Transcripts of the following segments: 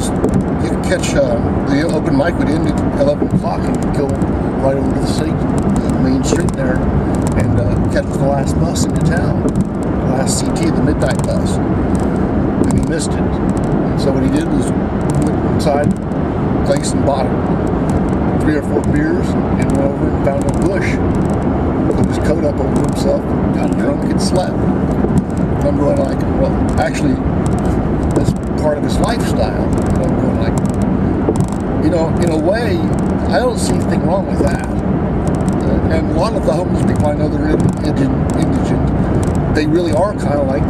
was you could catch the open mic would end at 11 o'clock, and you'd go right over to the city, the main street there, and catch the last bus into town, the last CT, the midnight bus. And he missed it. And so what he did was went inside the place and bought 3 or 4 beers and went over and found a bush, put his coat up over himself, got drunk and slept. And I'm going like, well, actually, that's part of his lifestyle. And I'm going like, you know, in a way, I don't see anything wrong with that. And a lot of the homeless people I know that are indigent, they really are kind of like...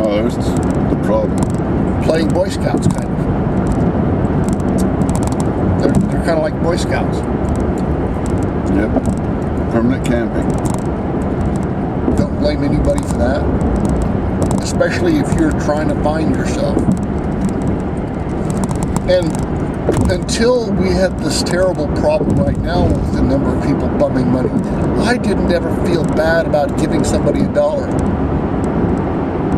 Oh, there's the problem. Playing Boy Scouts, kind of. They're kind of like Boy Scouts. Yep. Permanent camping. Don't blame anybody for that. Especially if you're trying to find yourself. And until we had this terrible problem right now with the number of people bumming money, I didn't ever feel bad about giving somebody $1.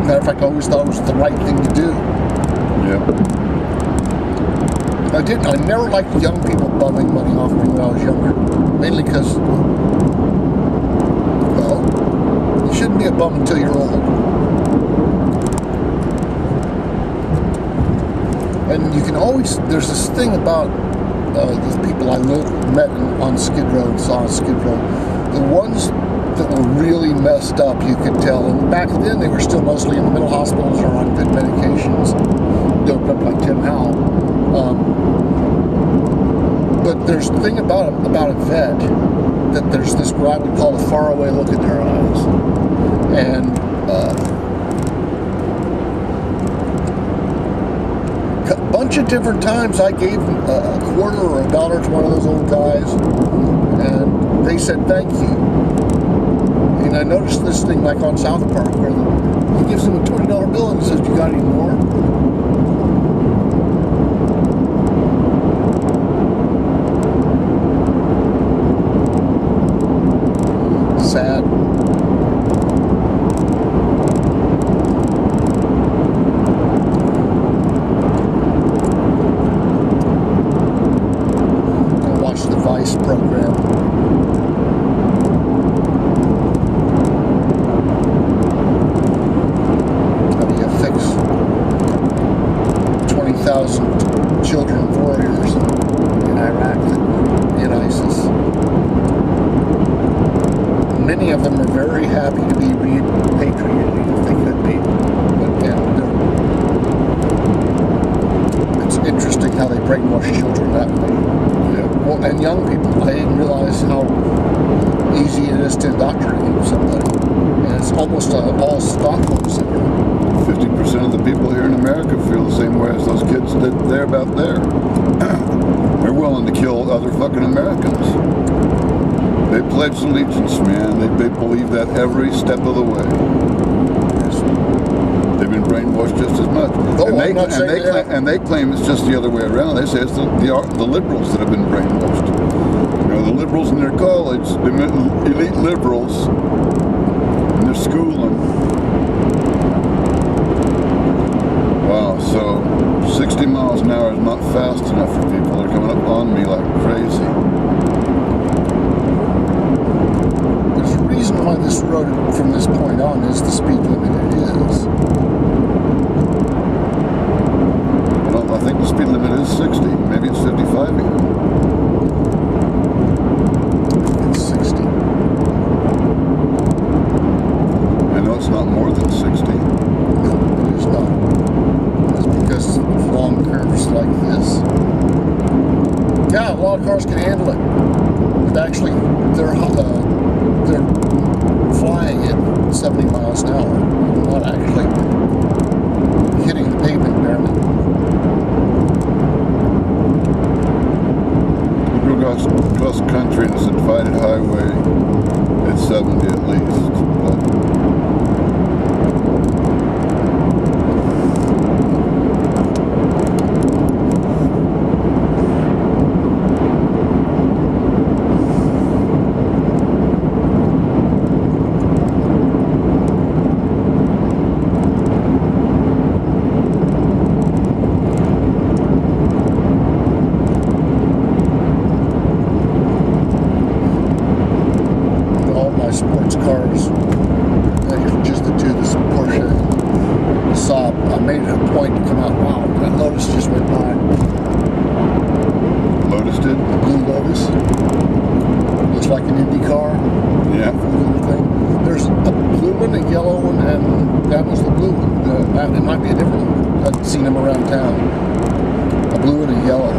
Matter of fact, I always thought it was the right thing to do. Yep. I never liked young people bumming money off me when I was younger. Mainly because, well, you shouldn't be a bum until you're old. And you can always, there's this thing about the people I met on Skid Row and saw on Skid Row. The ones that were really messed up, you could tell. And back then, they were still mostly in the mental hospitals or on good medications, doped up like Tim Howell. But there's the thing about a vet, that there's this what I would call a faraway look in their eyes. And a bunch of different times I gave them a quarter or $1 to one of those old guys, and they said thank you. And I noticed this thing like on South Park where he gives him a $20 bill and says, "You got any more?" Sad. Go watch the Vice program. Children warriors in Iraq that were in ISIS. Many of them are very happy to be repatriated if they could be. But yeah, it's interesting how they brainwash children that way. Yeah. Well, and young people. I didn't realize how easy it is to indoctrinate somebody. And it's almost all Stockholm syndrome. 50% of the people here in America feel the same way as those kids did there about there. They're willing to kill other fucking Americans. They pledge allegiance, man. They believe that every step of the way. They've been brainwashed just as much. Oh, and they claim it's just the other way around. They say it's the liberals that have been brainwashed. You know, the liberals in their college, the elite liberals in their schooling. Wow, so 60 miles an hour is not fast enough for people. They're coming up on me like crazy. There's a reason why this road from this point on is the speed limit it is. Well, I think the speed limit is 60. Maybe it's 55 even. It's 60. I know it's not more than 60. No, it is not. Because long curves like this. Yeah, a lot of cars can handle it. But actually, they're flying at 70 miles an hour, not actually hitting the pavement barely. If you go across the country and it's a divided highway, it's 70 at least. But A blue and a yellow.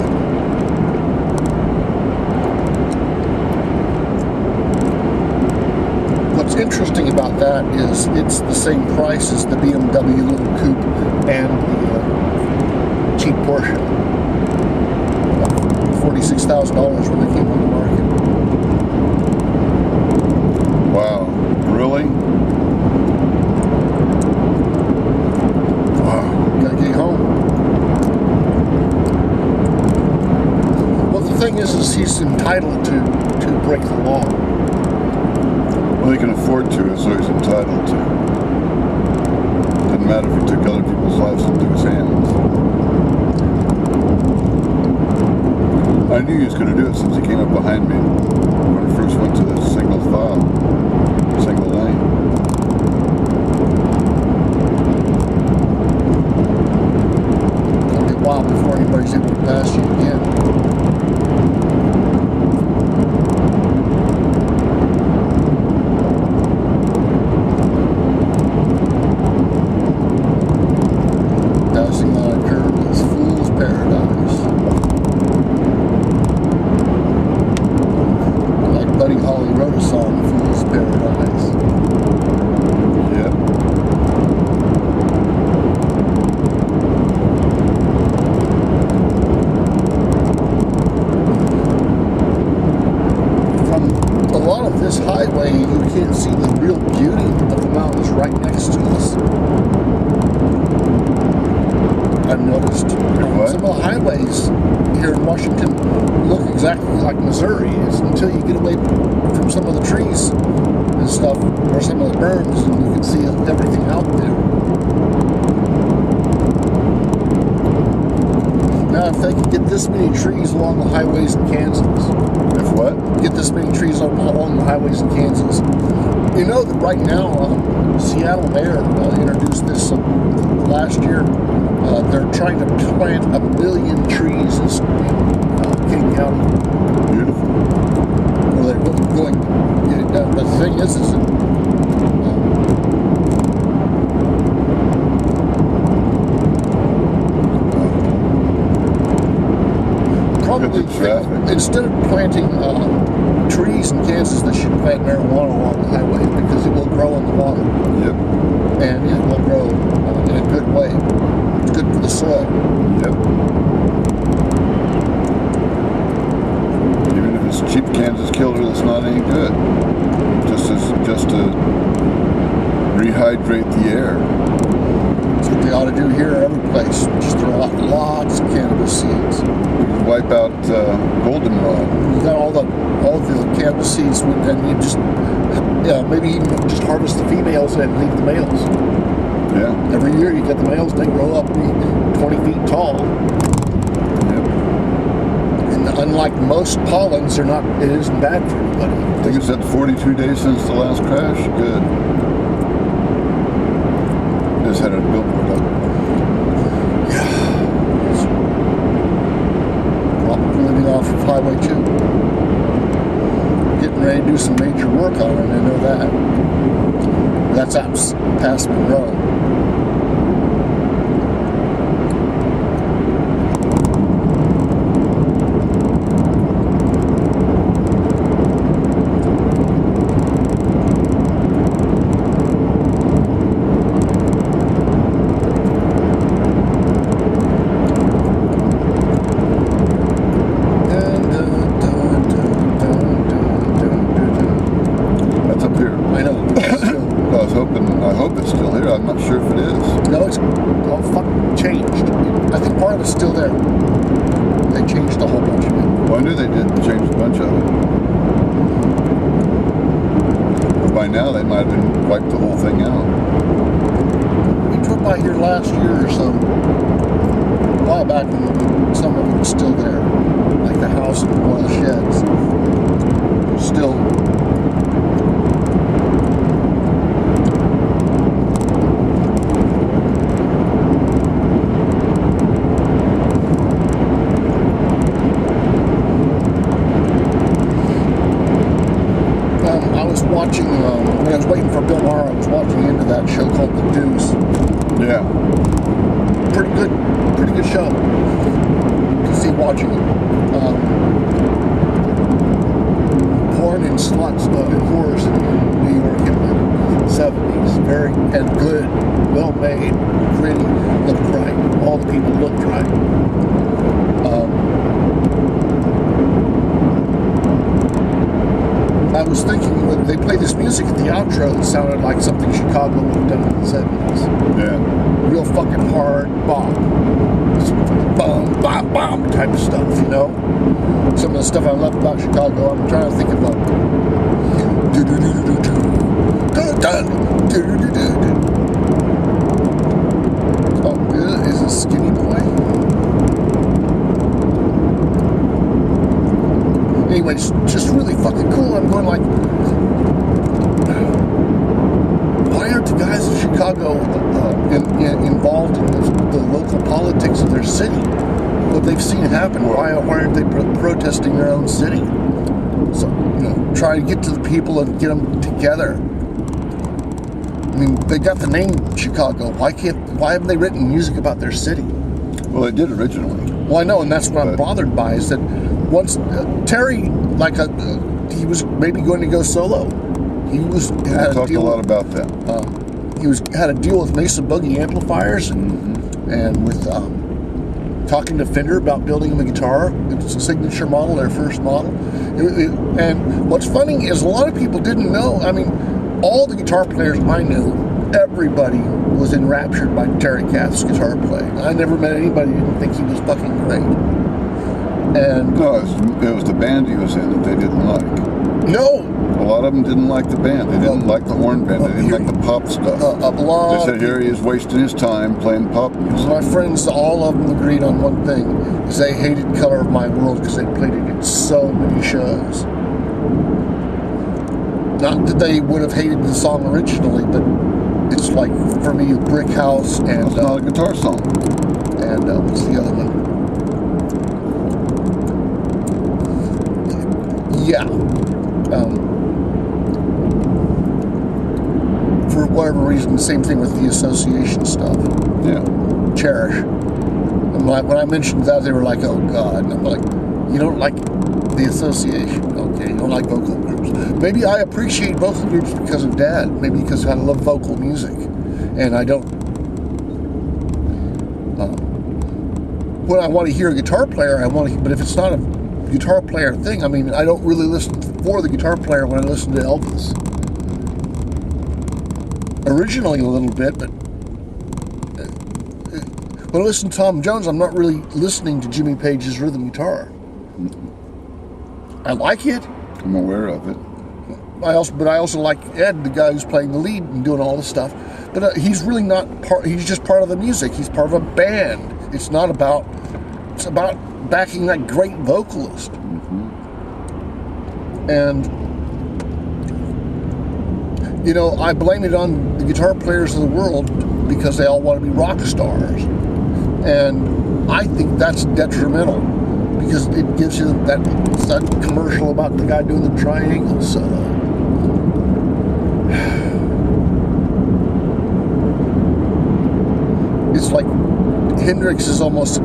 What's interesting about that is it's the same price as the BMW little coupe and the cheap Porsche. $46,000 when they came on the market. Wow. Really? Wow. Gotta get home. Well, the thing is he's entitled to break the law. Well, he can afford to, so he's entitled to. Doesn't matter if he took other people's lives into his hands. I knew he was going to do it since he came up behind me when I first went to the single file, single lane. It'll be a while before anybody's able to pass you again. Passing on a curve is fool's paradise. Like Buddy Holly wrote a song, Fool's Paradise. Yep. From a lot of this highway, you can't see the real beauty of the mountains right next to us. I've noticed. What? Some of the highways here in Washington look exactly like Missouri. It's until you get away from some of the trees and stuff, or some of the berms, and you can see everything out there. Now, if they could get this many trees along the highways in Kansas, If what? get this many trees along the highways in Kansas, you know that right now, Seattle mayor introduced this last year. They're trying to plant 1 million trees in King County. Beautiful. Where they're going. The thing is that probably instead of planting trees in Kansas, they should plant marijuana along the highway because it will grow in the water. Yep. And it will grow in a good way. It's good for the soil. Yep. Even if it's cheap Kansas killer, that's not any good. Just to rehydrate the air. That's what they ought to do here at every place. Just throw out lots of cannabis seeds. Wipe out goldenrod. You got all the cannabis seeds, and you just maybe even just harvest the females and leave the males. Yeah. Every year you get the males, they grow up 20 feet tall. Yep. And unlike most pollens, it isn't bad for anybody. I think it's at 42 days since the last crash. Good. Just had a billboard up. Probably living off of Highway 2. Getting ready to do some major work on it, I know that. That's past Monroe. That's up here. I know. I hope it's still here. I'm not sure if it is. No, it's all fucking changed. I think part of it's still there. They changed a whole bunch of it. Well, I knew they did change a bunch of it. But by now, they might have wiped the whole thing out. We drove by here last year or so, a while back, and some of it was still there. Like the house and one of the sheds. Still. I was watching, when I was waiting for Bill Maher, I was watching into that show called The Deuce. Yeah. Pretty good show. see watching porn and sluts and whores in New York in the 70s. Very and good, well made, gritty, looked right. All the people looked right. I was thinking when they played this music at the outro that sounded like something Chicago would have done in the 70s. Yeah. Real fucking hard bop. Bum, bop, bop type of stuff, you know? Some of the stuff I love about Chicago, I'm trying to think of Oh, is it Skinny Boy? Anyway, it's just really fucking cool. I'm going like, why aren't the guys in Chicago involved in the local politics of their city? What they've seen happen. Why aren't they protesting their own city? So, you know, try to get to the people and get them together. I mean, they got the name Chicago. Why haven't they written music about their city? Well, they did originally. Well, I know, and that's what I'm bothered by, is that once Terry, he was maybe going to go solo. He was had talked a lot about that. He had a deal with Mesa Boogie amplifiers and with talking to Fender about building him a guitar. It's a signature model, their first model. And what's funny is a lot of people didn't know. I mean, all the guitar players I knew, everybody was enraptured by Terry Kath's guitar playing. I never met anybody who didn't think he was fucking great. And no, it was the band he was in that they didn't like. No. A lot of them didn't like the band. They didn't like the horn band. They didn't like the pop stuff. They said, here he is wasting his time playing pop music. My friends, all of them agreed on one thing, is they hated Color of My World because they played it in so many shows. Not that they would have hated the song originally, but it's like, for me, Brick House and... It's not a guitar song. And what's the other one? Yeah. For whatever reason, the same thing with the Association stuff. Yeah. Cherish. And when I mentioned that, they were like, oh God. And I'm like, you don't like the Association? Okay, you don't like vocal groups. Maybe I appreciate vocal groups because of Dad. Maybe because I love vocal music. And I don't... when I want to hear a guitar player, but if it's not a guitar player thing, I mean, I don't really listen for the guitar player when I listen to Elvis. Originally a little bit, but when I listen to Tom Jones, I'm not really listening to Jimmy Page's rhythm guitar. I like it. I'm aware of it. I also like Ed, the guy who's playing the lead and doing all the stuff. But he's really not part. He's just part of the music. He's part of a band. It's not about. It's about backing that great vocalist. And you know, I blame it on the guitar players of the world because they all want to be rock stars, and I think that's detrimental because it gives you that commercial about the guy doing the triangle solo. It's like Hendrix is almost a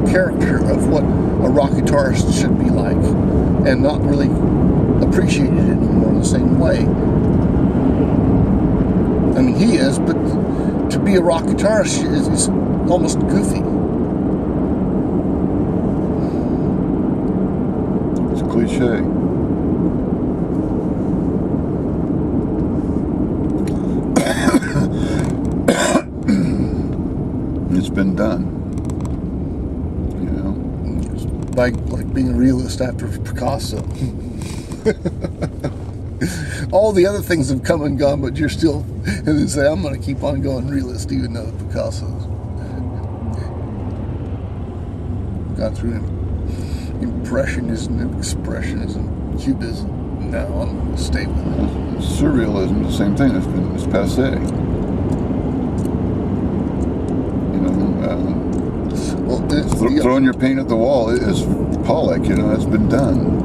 character of what a rock guitarist should be like, and not really appreciated anymore in the same way. I mean, he is, but to be a rock guitarist is almost goofy. It's a cliche. It's been done. You know? Like being a realist after Picasso. All the other things have come and gone, but you're still, and they say, I'm going to keep on going realist, even though Picasso's gone through Impressionism, Expressionism, Cubism. Now I'm going to stay with it. Surrealism, the same thing. It's passe. You know, well, throwing your paint at the wall is Pollock. You know, that's been done.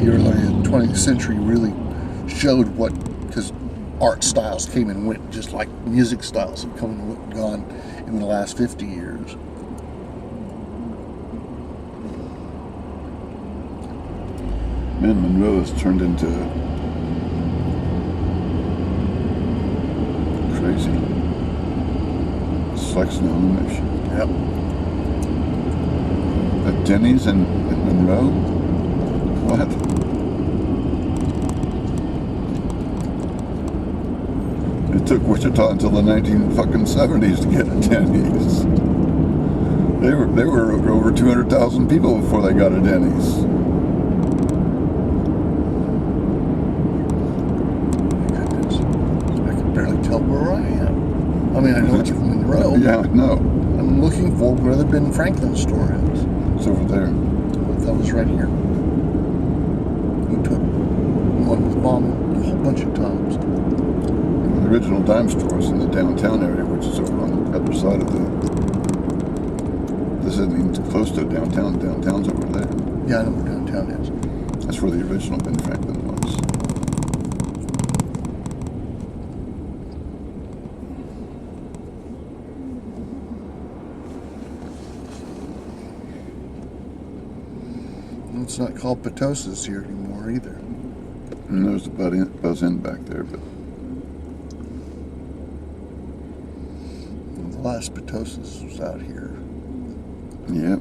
You're like 20th century really showed what, because art styles came and went just like music styles have come and gone in the last 50 years. Man, Monroe has turned into crazy. Sex now on the mission. Yep. At Denny's in Monroe? What? It took Wichita until the 1970s to get a Denny's. They were over 200,000 people before they got a Denny's. Goodness. I can barely tell where I am. I mean, I know it's Monroe. Yeah, I know. I'm looking for where the Ben Franklin store is. It's over there. That was right here. He took one with Mom a whole bunch of times. The original dime store is in the downtown area, which is over on the other side of the... This isn't even close to downtown. Downtown's over there. Yeah, I know where downtown is. That's where the original Ben Franklin was. It's not called Potosi's here anymore either. And there's the Buzz Inn back there, but The last Potosi's was out here. yeah.